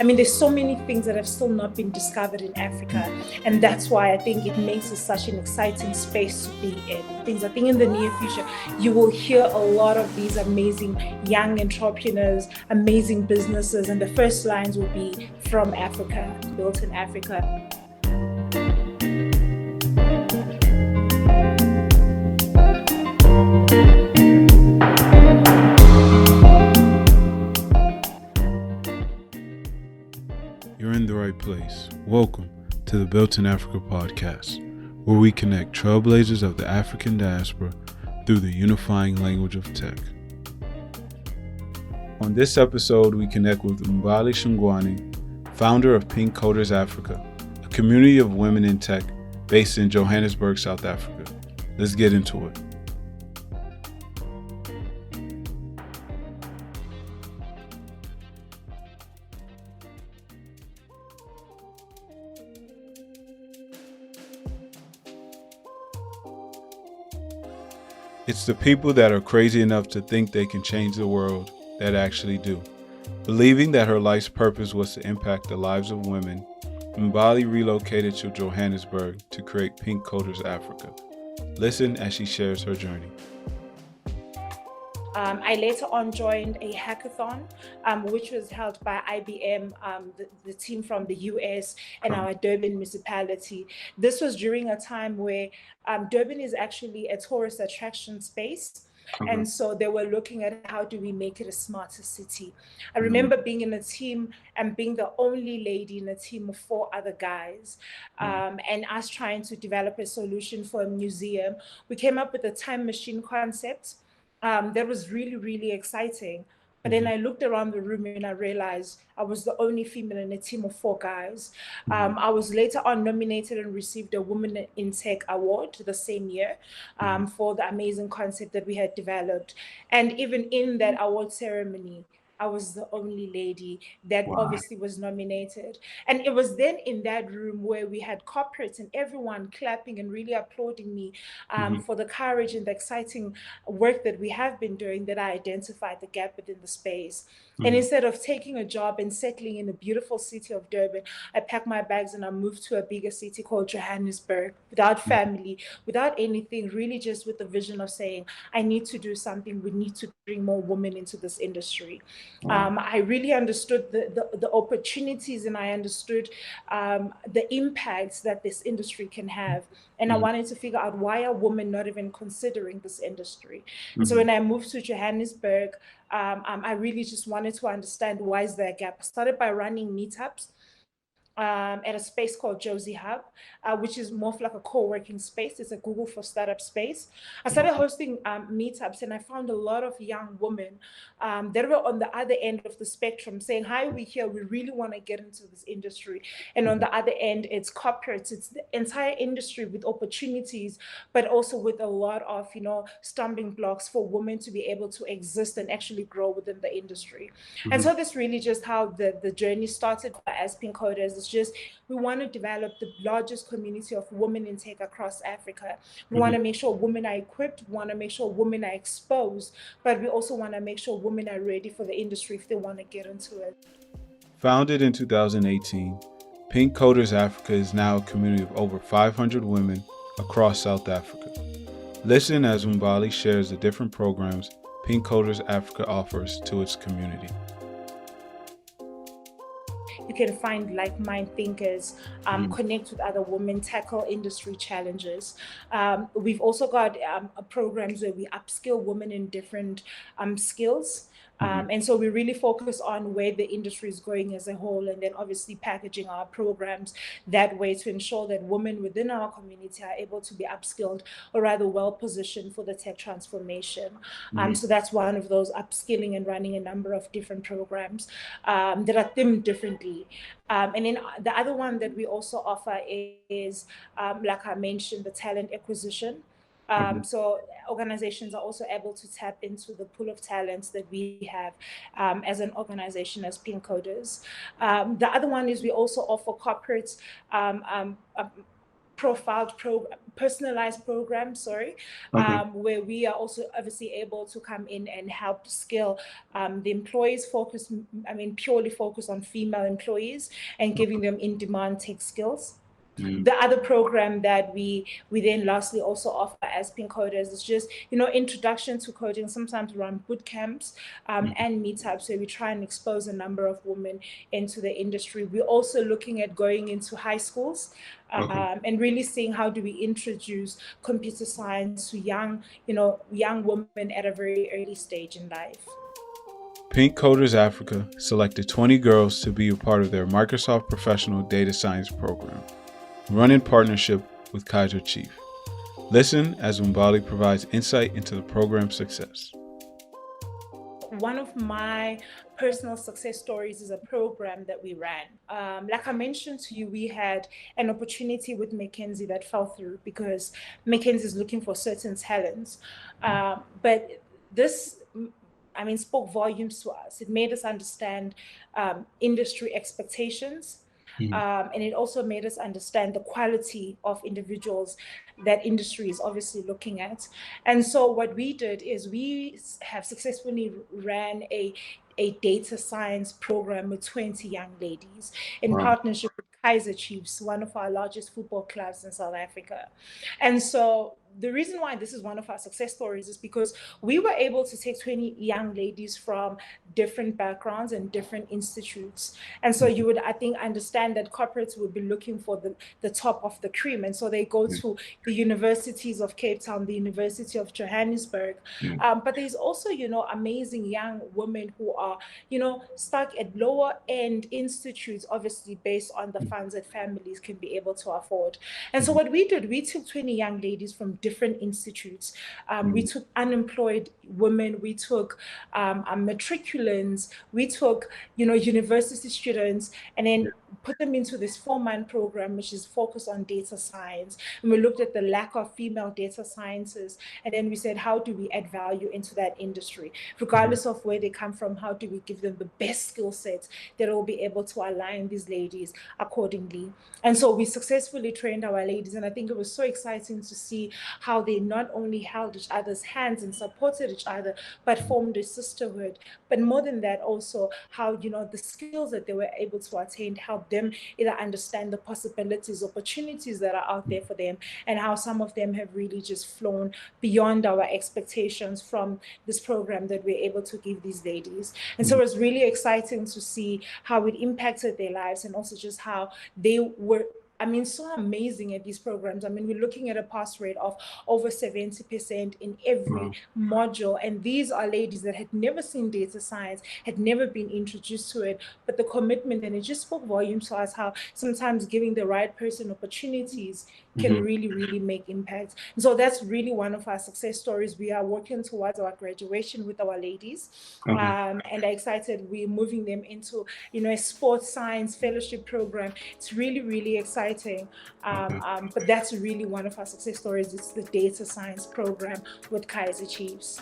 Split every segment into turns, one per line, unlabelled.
I mean, there's so many things that have still not been discovered in Africa. And that's why I think it makes it such an exciting space to be in. I think in the near future, you will hear a lot of these amazing young entrepreneurs, amazing businesses, and the first lines will be from Africa, built in Africa.
You're in the right place. Welcome to the Built in Africa podcast, where we connect trailblazers of the African diaspora through the unifying language of tech. On this episode, we connect with Mbali Hlongwane, founder of Pink Codrs Africa, a community of women in tech based in Johannesburg, South Africa. Let's get into it. It's the people that are crazy enough to think they can change the world that actually do. Believing that her life's purpose was to impact the lives of women, Mbali relocated to Johannesburg to create Pink Codrs Africa. Listen as she shares her journey.
I later on joined a hackathon, which was held by IBM, the team from the US, and our Durban municipality. This was during a time where Durban is actually a tourist attraction space. And so they were looking at how do we make it a smarter city. I remember being in a team and being the only lady in a team of 4 other guys, and us trying to develop a solution for a museum. We came up with a time machine concept. That was really, really exciting. But then I looked around the room and I realized I was the only female in a team of 4 guys. I was later on nominated and received a Women in Tech award the same year for the amazing concept that we had developed. And even in that award ceremony, I was the only lady that obviously was nominated. And it was then in that room where we had corporates and everyone clapping and really applauding me for the courage and the exciting work that we have been doing, that I identified the gap within the space. And instead of taking a job and settling in the beautiful city of Durban, I packed my bags and I moved to a bigger city called Johannesburg, without family, without anything, really just with the vision of saying, I need to do something. We need to bring more women into this industry. I really understood the opportunities, and I understood the impacts that this industry can have. And I wanted to figure out, why are women not even considering this industry? And so when I moved to Johannesburg, I really just wanted to understand, why is there a gap? I started by running meetups at a space called Josie Hub, which is more of like a co-working space. It's a Google for startup space. I started hosting meetups, and I found a lot of young women that were on the other end of the spectrum saying, hi, we're here, we really want to get into this industry. And on the other end, it's corporates, it's the entire industry with opportunities, but also with a lot of, stumbling blocks for women to be able to exist and actually grow within the industry. And so that's really just how the journey started as Pink Codrs. It's just, we want to develop the largest community of women in tech across Africa. We want to make sure women are equipped. We want to make sure women are exposed, but we also want to make sure women are ready for the industry if they want to get into it.
Founded in 2018, Pink Codrs Africa is now a community of over 500 women across South Africa. Listen as Mbali shares the different programs Pink Codrs Africa offers to its community.
You can find like-minded thinkers, connect with other women, tackle industry challenges. We've also got programs where we upskill women in different skills. And so we really focus on where the industry is going as a whole, and then obviously packaging our programs that way to ensure that women within our community are able to be upskilled, or rather well positioned for the tech transformation. So that's one of those, upskilling and running a number of different programs that are themed differently. And then the other one that we also offer is, like I mentioned, the talent acquisition. So organizations are also able to tap into the pool of talents that we have as an organization, as Pink Codrs. The other one is we also offer corporates personalized program, where we are also obviously able to come in and help skill the employees purely focus on female employees and giving them in-demand tech skills. The other program that we then lastly also offer as Pink Codrs is just, introduction to coding, sometimes run boot camps and meetups where we try and expose a number of women into the industry. We're also looking at going into high schools and really seeing how do we introduce computer science to young women at a very early stage in life.
Pink Codrs Africa selected 20 girls to be a part of their Microsoft Professional Data Science program, run in partnership with Kaizer Chiefs. Listen as Mbali provides insight into the program's success.
One of my personal success stories is a program that we ran. Like I mentioned to you, we had an opportunity with McKinsey that fell through because McKinsey is looking for certain talents. But this spoke volumes to us. It made us understand industry expectations. And it also made us understand the quality of individuals that industry is obviously looking at. And so what we did is we have successfully ran a data science program with 20 young ladies in partnership with Kaizer Chiefs, one of our largest football clubs in South Africa. And so the reason why this is one of our success stories is because we were able to take 20 young ladies from different backgrounds and different institutes. And so you would, I think, understand that corporates would be looking for the top of the cream. And so they go to the universities of Cape Town, the University of Johannesburg. But there's also, amazing young women who are, stuck at lower end institutes, obviously based on the funds that families can be able to afford. And so what we did, we took 20 young ladies from different institutes. We took unemployed women, we took matriculants, we took, university students, and then put them into this 4-month program, which is focused on data science. And we looked at the lack of female data scientists. And then we said, how do we add value into that industry? Regardless of where they come from, how do we give them the best skill sets that will be able to align these ladies accordingly? And so we successfully trained our ladies. And I think it was so exciting to see how they not only held each other's hands and supported each other, but formed a sisterhood. But more than that, also how, the skills that they were able to attain helped them either understand the possibilities, opportunities that are out there for them, and how some of them have really just flown beyond our expectations from this program that we're able to give these ladies. And so it was really exciting to see how it impacted their lives, and also just how they were so amazing at these programs. We're looking at a pass rate of over 70% in every module. And these are ladies that had never seen data science, had never been introduced to it, but the commitment, and it just spoke volumes to us how sometimes giving the right person opportunities can really, really make impact. And so that's really one of our success stories. We are working towards our graduation with our ladies, and are excited. We're moving them into, a sports science fellowship program. It's really, really exciting. But that's really one of our success stories. It's the data science program with Kaizer Chiefs.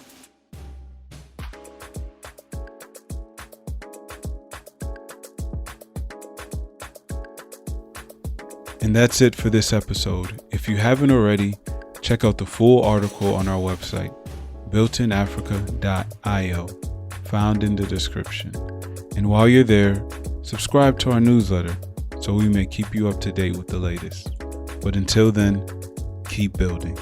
And that's it for this episode. If you haven't already, check out the full article on our website, builtinafrica.io, found in the description. And while you're there, subscribe to our newsletter so we may keep you up to date with the latest. But until then, keep building.